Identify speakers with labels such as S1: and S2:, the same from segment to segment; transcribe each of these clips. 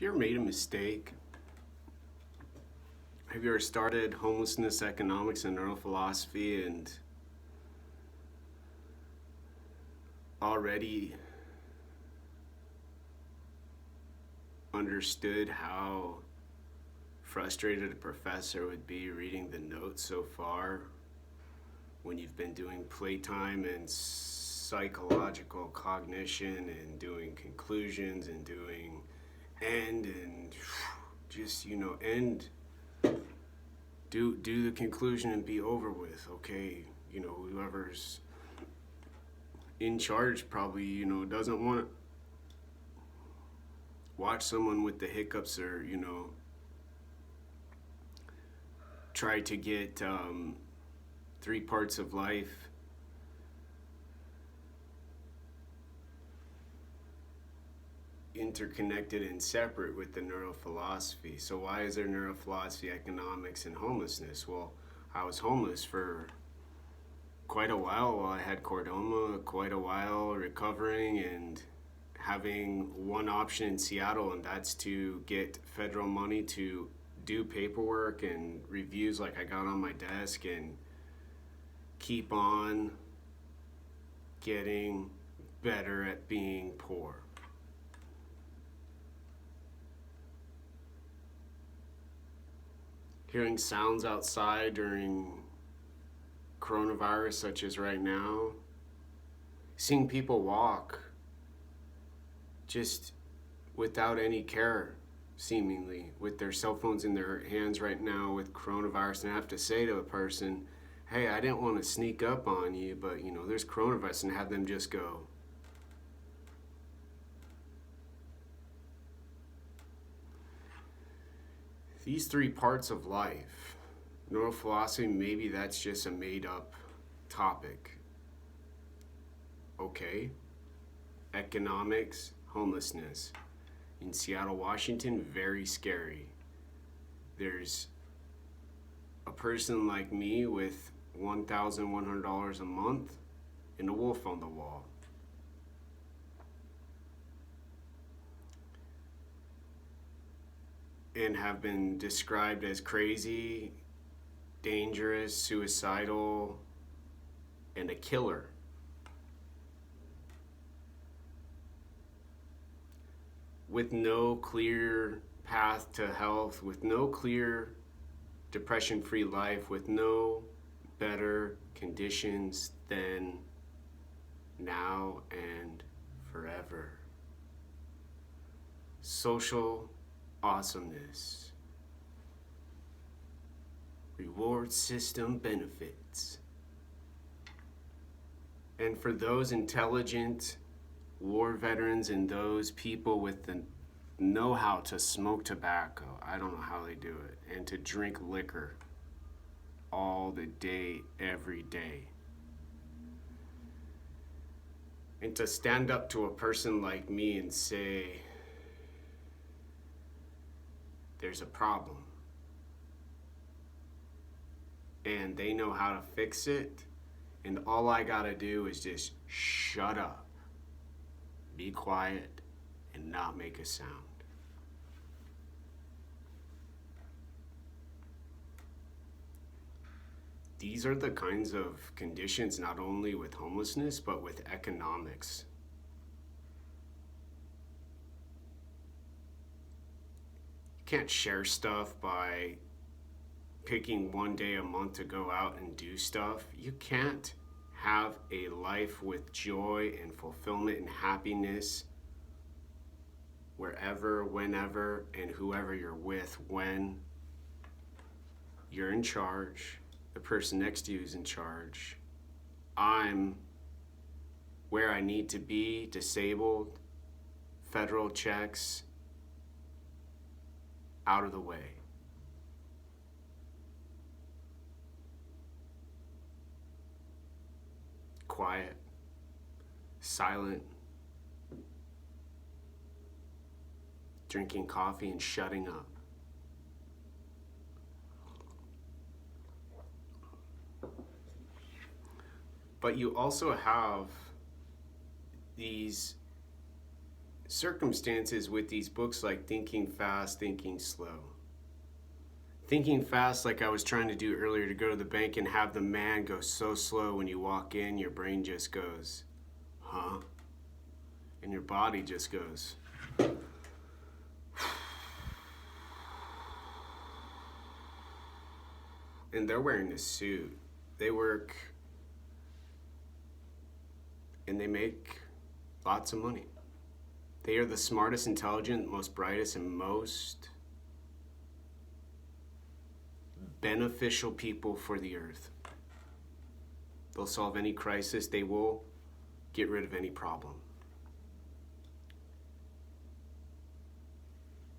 S1: Have you ever made a mistake? Have you ever started homelessness economics and neurophilosophy and already understood how frustrated a professor would be reading the notes so far when you've been doing playtime and psychological cognition and doing conclusions and doing end and just end, do the conclusion and be over with. Okay, whoever's in charge probably doesn't want to watch someone with the hiccups or try to get three parts of life interconnected and separate with the neurophilosophy. So why is there neurophilosophy, economics, and homelessness? Well, I was homeless for quite a while I had chordoma, quite a while recovering and having one option in Seattle, and that's to get federal money to do paperwork and reviews like I got on my desk and keep on getting better at being poor. Hearing sounds outside during coronavirus, such as right now, seeing people walk just without any care, seemingly, with their cell phones in their hands right now with coronavirus, and I have to say to a person, hey, I didn't want to sneak up on you, but there's coronavirus, and have them just go. These three parts of life, neurophilosophy, maybe that's just a made up topic. Okay. Economics, homelessness. In Seattle, Washington, very scary. There's a person like me with $1,100 a month and a wolf on the wall. And have been described as crazy, dangerous, suicidal, and a killer. With no clear path to health, with no clear depression-free life, with no better conditions than now and forever. Social awesomeness. Reward system benefits. And for those intelligent war veterans and those people with the know-how to smoke tobacco, I don't know how they do it, and to drink liquor all the day, every day. And to stand up to a person like me and say, there's a problem, and they know how to fix it, and all I gotta do is just shut up, be quiet, and not make a sound. These are the kinds of conditions not only with homelessness, but with economics. You can't share stuff by picking one day a month to go out and do stuff. You can't have a life with joy and fulfillment and happiness wherever, whenever, and whoever you're with when you're in charge, the person next to you is in charge. I'm where I need to be, disabled, federal checks, out of the way. Quiet, silent, drinking coffee and shutting up. But you also have these circumstances with these books like Thinking Fast, Thinking Slow. Thinking fast, like I was trying to do earlier, to go to the bank and have the man go so slow when you walk in, your brain just goes, huh? And your body just goes. And they're wearing a suit. They work and they make lots of money. They are the smartest, intelligent, most brightest, and most beneficial people for the earth. They'll solve any crisis. They will get rid of any problem.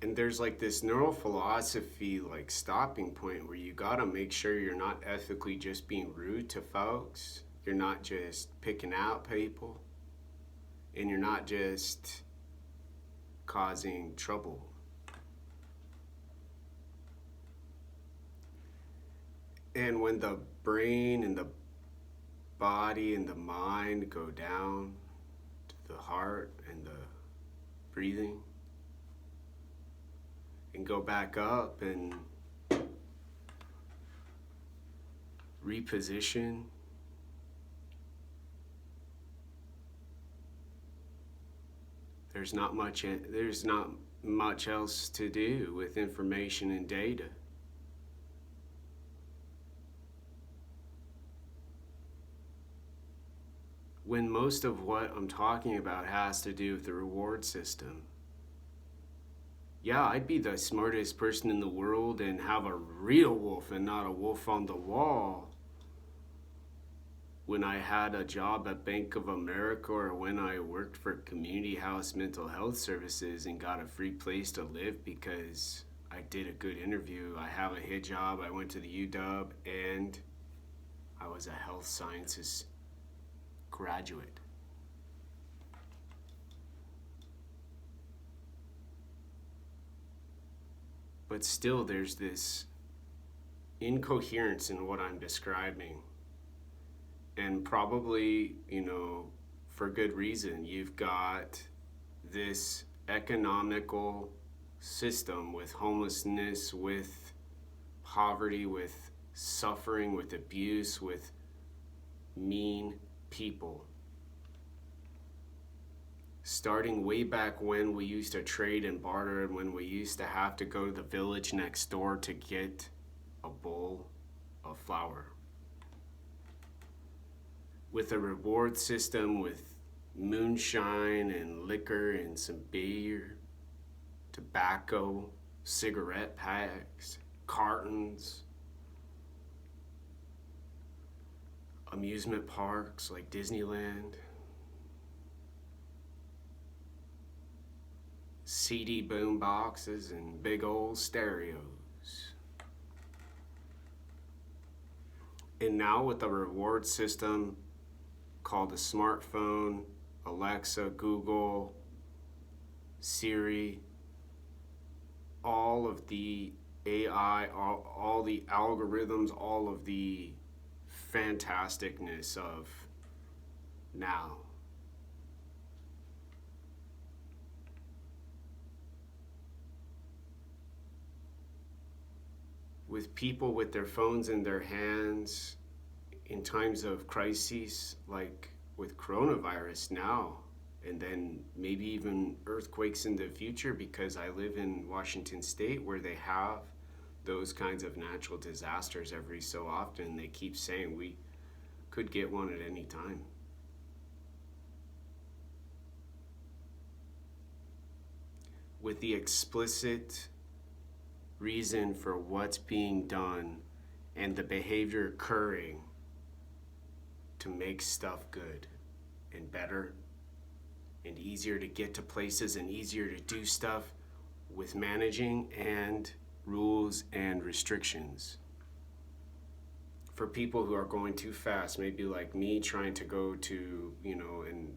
S1: And there's like this neurophilosophy like stopping point where you gotta make sure you're not ethically just being rude to folks. You're not just picking out people. And you're not just causing trouble. And when the brain and the body and the mind go down to the heart and the breathing and go back up and reposition, there's not much else to do with information and data. When most of what I'm talking about has to do with the reward system. Yeah, I'd be the smartest person in the world and have a real wolf and not a wolf on the wall when I had a job at Bank of America or when I worked for Community House Mental Health Services and got a free place to live because I did a good interview. I have a hit job. I went to the UW and I was a health sciences graduate. But still, there's this incoherence in what I'm describing. And probably, for good reason. You've got this economical system with homelessness, with poverty, with suffering, with abuse, with mean people. Starting way back when we used to trade and barter and when we used to have to go to the village next door to get a bowl of flour. With a reward system with moonshine and liquor and some beer, tobacco, cigarette packs, cartons, amusement parks like Disneyland, CD boom boxes and big old stereos. And now with the reward system called a smartphone, Alexa, Google, Siri, all of the AI, all the algorithms, all of the fantasticness of now. With people with their phones in their hands in times of crises, like with coronavirus now, and then maybe even earthquakes in the future, because I live in Washington State where they have those kinds of natural disasters every so often. They keep saying we could get one at any time. With the explicit reason for what's being done and the behavior occurring to make stuff good and better and easier to get to places and easier to do stuff with managing and rules and restrictions. For people who are going too fast, maybe like me trying to go to, an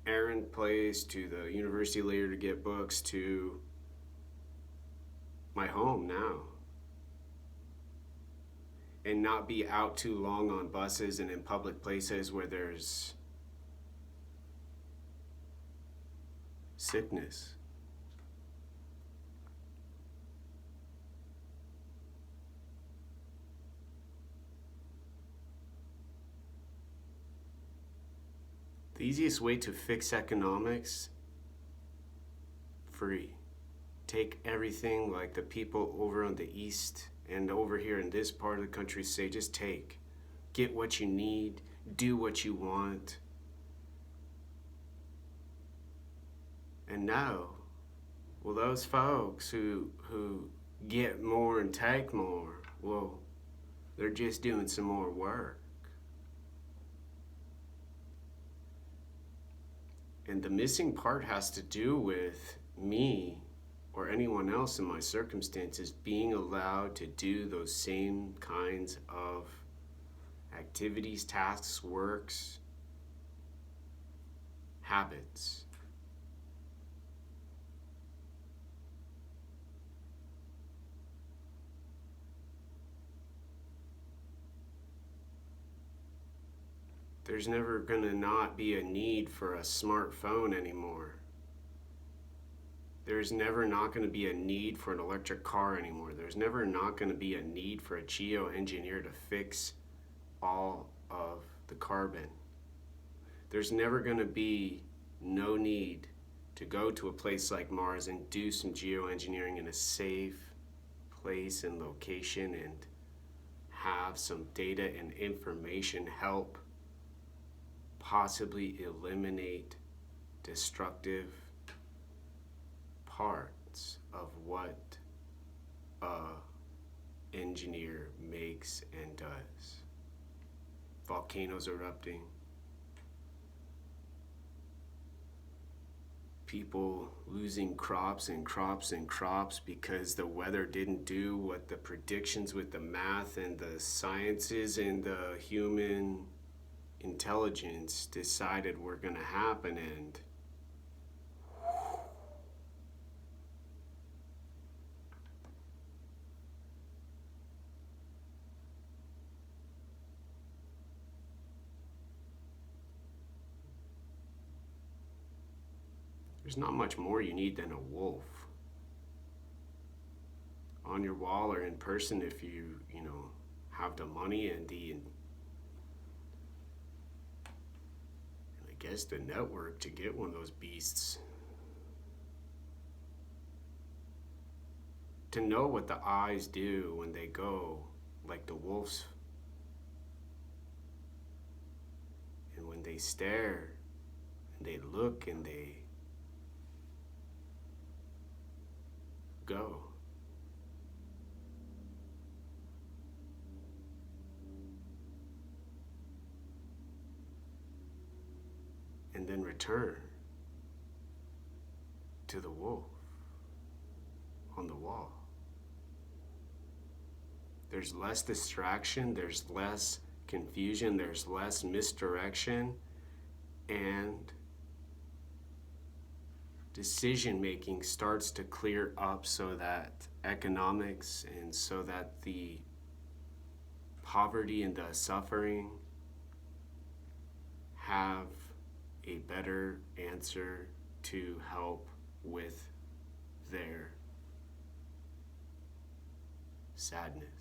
S1: errand place, to the university later to get books, to my home now, and not be out too long on buses and in public places where there's sickness. The easiest way to fix economics, free. Take everything like the people over on the east and over here in this part of the country say, just take. Get what you need, do what you want. And now, well, those folks who get more and take more, well, they're just doing some more work. And the missing part has to do with me or anyone else in my circumstances being allowed to do those same kinds of activities, tasks, works, habits. There's never gonna not be a need for a smartphone anymore. There's never not gonna be a need for an electric car anymore. There's never not gonna be a need for a geoengineer to fix all of the carbon. There's never gonna be no need to go to a place like Mars and do some geoengineering in a safe place and location and have some data and information help possibly eliminate destructive parts of what a engineer makes and does. Volcanoes erupting, people losing crops and crops and crops because the weather didn't do what the predictions with the math and the sciences and the human intelligence decided were going to happen, and there's not much more you need than a wolf on your wall or in person if you have the money and I guess the network to get one of those beasts. To know what the eyes do when they go, like the wolves, and when they stare, and they look, and they go. And then return to the wolf on the wall. There's less distraction, there's less confusion, there's less misdirection, and decision making starts to clear up so that economics and so that the poverty and the suffering have a better answer to help with their sadness.